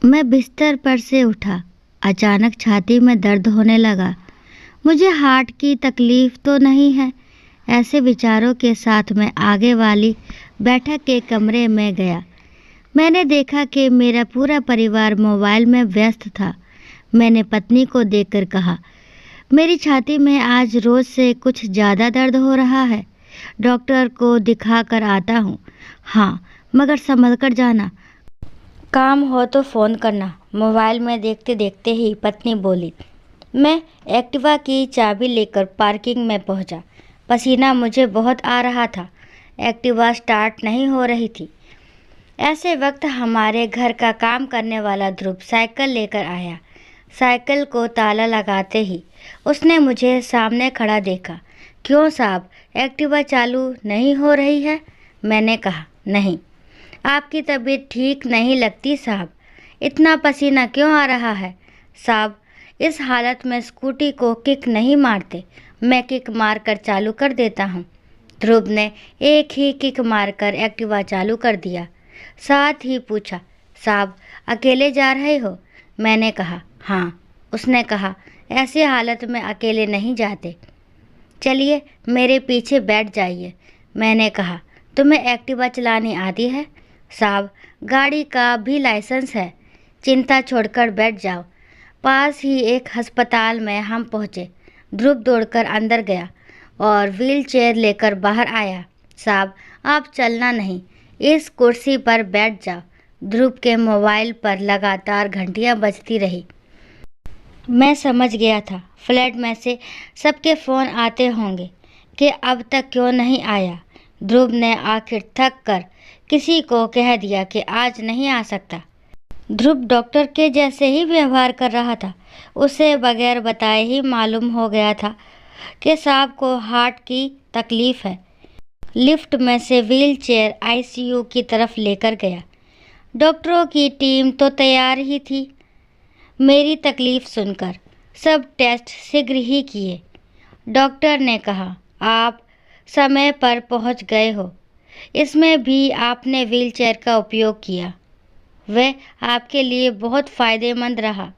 मैं बिस्तर पर से उठा। अचानक छाती में दर्द होने लगा। मुझे हार्ट की तकलीफ तो नहीं है? ऐसे विचारों के साथ मैं आगे वाली बैठक के कमरे में गया। मैंने देखा कि मेरा पूरा परिवार मोबाइल में व्यस्त था। मैंने पत्नी को देखकर कहा, मेरी छाती में आज रोज से कुछ ज़्यादा दर्द हो रहा है। डॉक्टर को दिखा कर आता हूँ। हाँ, मगर संभल कर जाना। काम हो तो फ़ोन करना। मोबाइल में देखते देखते ही पत्नी बोली। मैं एक्टिवा की चाबी लेकर पार्किंग में पहुंचा। पसीना मुझे बहुत आ रहा था। एक्टिवा स्टार्ट नहीं हो रही थी। ऐसे वक्त हमारे घर का काम करने वाला ध्रुव साइकिल लेकर आया। साइकिल को ताला लगाते ही उसने मुझे सामने खड़ा देखा। क्यों साहब, एक्टिवा चालू नहीं हो रही है? मैंने कहा, नहीं। आपकी तबीयत ठीक नहीं लगती साहब। इतना पसीना क्यों आ रहा है? साहब, इस हालत में स्कूटी को किक नहीं मारते। मैं किक मारकर चालू कर देता हूँ। ध्रुव ने एक ही किक मारकर एक्टिवा चालू कर दिया। साथ ही पूछा, साहब अकेले जा रहे हो? मैंने कहा, हाँ। उसने कहा, ऐसी हालत में अकेले नहीं जाते। चलिए मेरे पीछे बैठ जाइए। मैंने कहा, तुम्हें एक्टिवा चलानी आती है? साहब, गाड़ी का भी लाइसेंस है। चिंता छोड़कर बैठ जाओ। पास ही एक अस्पताल में हम पहुँचे। ध्रुव दौड़कर अंदर गया और व्हील चेयर लेकर बाहर आया। साहब, आप चलना नहीं, इस कुर्सी पर बैठ जाओ। ध्रुव के मोबाइल पर लगातार घंटियां बजती रही। मैं समझ गया था फ्लैट में से सबके फ़ोन आते होंगे कि अब तक क्यों नहीं आया। ध्रुव ने आखिर थक कर किसी को कह दिया कि आज नहीं आ सकता। ध्रुव डॉक्टर के जैसे ही व्यवहार कर रहा था। उसे बगैर बताए ही मालूम हो गया था कि साहब को हार्ट की तकलीफ़ है। लिफ्ट में से व्हील चेयर आईसीयू की तरफ लेकर गया। डॉक्टरों की टीम तो तैयार ही थी। मेरी तकलीफ़ सुनकर सब टेस्ट शीघ्र ही किए। डॉक्टर ने कहा, आप समय पर पहुंच गए हो। इसमें भी आपने व्हीलचेयर का उपयोग किया। वह आपके लिए बहुत फ़ायदेमंद रहा।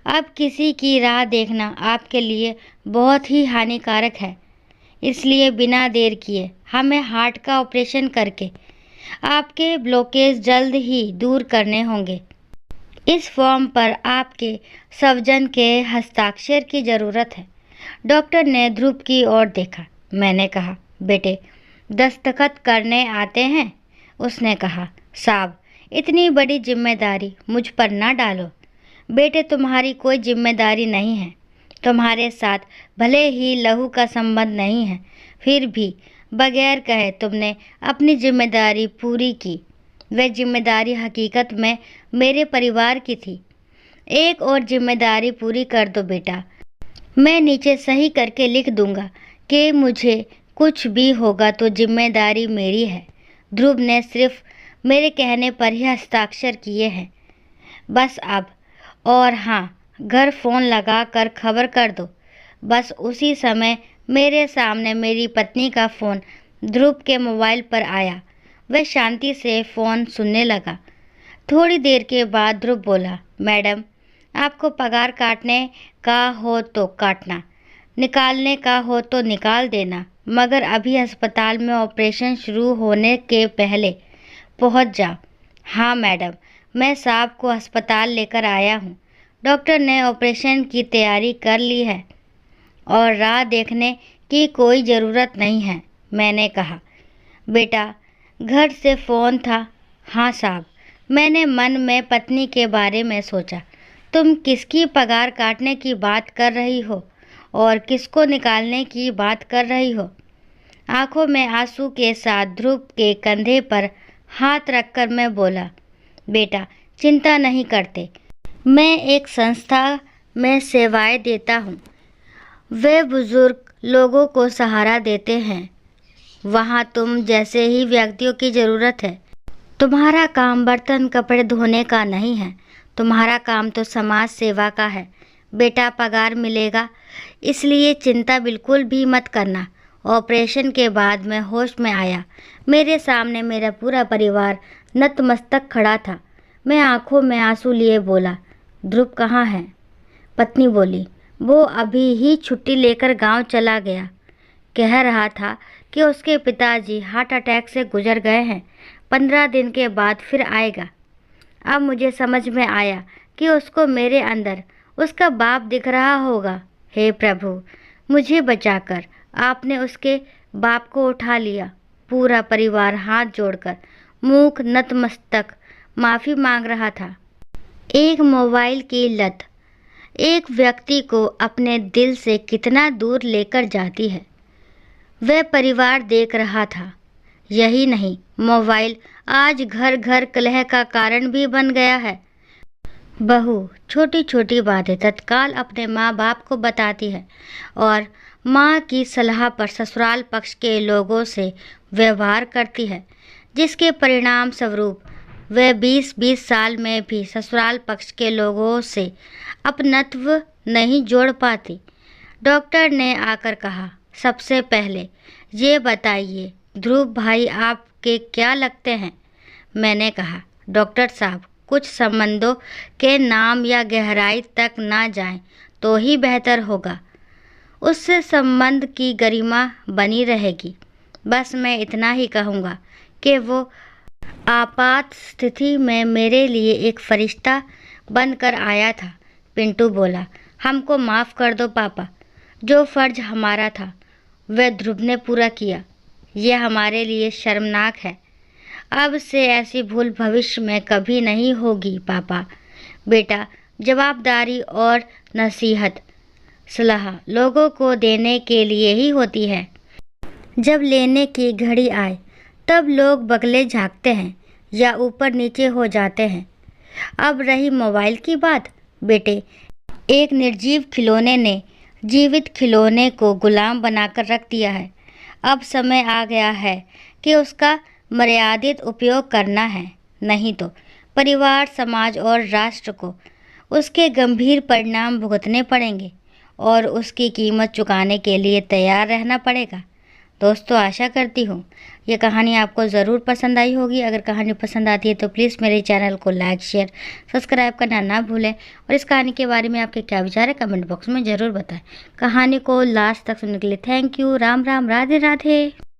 अब किसी की राह देखना आपके लिए बहुत ही हानिकारक है। इसलिए बिना देर किए हमें हार्ट का ऑपरेशन करके आपके ब्लॉकेज जल्द ही दूर करने होंगे। इस फॉर्म पर आपके सर्जन के हस्ताक्षर की ज़रूरत है। डॉक्टर ने ध्रुव की ओर देखा। मैंने कहा, बेटे दस्तखत करने आते हैं? उसने कहा, साहब इतनी बड़ी जिम्मेदारी मुझ पर ना डालो। बेटे तुम्हारी कोई जिम्मेदारी नहीं है। तुम्हारे साथ भले ही लहू का संबंध नहीं है, फिर भी बगैर कहे तुमने अपनी जिम्मेदारी पूरी की। वह जिम्मेदारी हकीकत में मेरे परिवार की थी। एक और जिम्मेदारी पूरी कर दो बेटा। मैं नीचे सही करके लिख दूंगा कि मुझे कुछ भी होगा तो जिम्मेदारी मेरी है। ध्रुव ने सिर्फ मेरे कहने पर ही हस्ताक्षर किए हैं। बस अब। और हाँ, घर फ़ोन लगा कर खबर कर दो। बस उसी समय मेरे सामने मेरी पत्नी का फ़ोन ध्रुव के मोबाइल पर आया। वह शांति से फ़ोन सुनने लगा। थोड़ी देर के बाद ध्रुव बोला, मैडम आपको पगार काटने का हो तो काटना, निकालने का हो तो निकाल देना, मगर अभी अस्पताल में ऑपरेशन शुरू होने के पहले पहुंच जाओ। हाँ मैडम, मैं साहब को अस्पताल लेकर आया हूँ। डॉक्टर ने ऑपरेशन की तैयारी कर ली है और राह देखने की कोई ज़रूरत नहीं है। मैंने कहा, बेटा घर से फ़ोन था? हाँ साहब। मैंने मन में पत्नी के बारे में सोचा। तुम किसकी पगार काटने की बात कर रही हो और किसको निकालने की बात कर रही हो? आंखों में आंसू के साथ ध्रुव के कंधे पर हाथ रखकर मैं बोला, बेटा चिंता नहीं करते, मैं एक संस्था में सेवाएं देता हूँ। वे बुज़ुर्ग लोगों को सहारा देते हैं। वहाँ तुम जैसे ही व्यक्तियों की ज़रूरत है। तुम्हारा काम बर्तन कपड़े धोने का नहीं है, तुम्हारा काम तो समाज सेवा का है। बेटा पगार मिलेगा, इसलिए चिंता बिल्कुल भी मत करना। ऑपरेशन के बाद मैं होश में आया। मेरे सामने मेरा पूरा परिवार नतमस्तक खड़ा था। मैं आंखों में आंसू लिए बोला, ध्रुव कहाँ है? पत्नी बोली, वो अभी ही छुट्टी लेकर गांव चला गया। कह रहा था कि उसके पिताजी हार्ट अटैक से गुजर गए हैं, 15 दिन के बाद फिर आएगा। अब मुझे समझ में आया कि उसको मेरे अंदर उसका बाप दिख रहा होगा। हे प्रभु, मुझे बचाकर आपने उसके बाप को उठा लिया। पूरा परिवार हाथ जोड़कर मूक नतमस्तक माफ़ी मांग रहा था। एक मोबाइल की लत एक व्यक्ति को अपने दिल से कितना दूर लेकर जाती है, वह परिवार देख रहा था। यही नहीं, मोबाइल आज घर घर कलह का कारण भी बन गया है। बहू छोटी छोटी बातें तत्काल अपने माँ बाप को बताती है और माँ की सलाह पर ससुराल पक्ष के लोगों से व्यवहार करती है, जिसके परिणाम स्वरूप वह 20-20 साल में भी ससुराल पक्ष के लोगों से अपनत्व नहीं जोड़ पाती। डॉक्टर ने आकर कहा, सबसे पहले ये बताइए ध्रुव भाई आपके क्या लगते हैं? मैंने कहा, डॉक्टर साहब, कुछ संबंधों के नाम या गहराई तक ना जाएं तो ही बेहतर होगा। उससे संबंध की गरिमा बनी रहेगी। बस मैं इतना ही कहूँगा कि वो आपात स्थिति में मेरे लिए एक फरिश्ता बनकर आया था। पिंटू बोला, हमको माफ़ कर दो पापा, जो फ़र्ज हमारा था वह ध्रुव ने पूरा किया। यह हमारे लिए शर्मनाक है। अब से ऐसी भूल भविष्य में कभी नहीं होगी पापा। बेटा, जवाबदारी और नसीहत सलाह लोगों को देने के लिए ही होती है। जब लेने की घड़ी आए तब लोग बगले झाँकते हैं या ऊपर नीचे हो जाते हैं। अब रही मोबाइल की बात, बेटे, एक निर्जीव खिलौने ने जीवित खिलौने को गुलाम बनाकर रख दिया है। अब समय आ गया है कि उसका मर्यादित उपयोग करना है, नहीं तो परिवार, समाज और राष्ट्र को उसके गंभीर परिणाम भुगतने पड़ेंगे और उसकी कीमत चुकाने के लिए तैयार रहना पड़ेगा। दोस्तों, आशा करती हूँ ये कहानी आपको ज़रूर पसंद आई होगी। अगर कहानी पसंद आती है तो प्लीज़ मेरे चैनल को लाइक, शेयर, सब्सक्राइब करना ना भूलें और इस कहानी के बारे में आपके क्या विचार है कमेंट बॉक्स में ज़रूर बताएं। कहानी को लास्ट तक सुनने के लिए थैंक यू। राम राम, राधे राधे।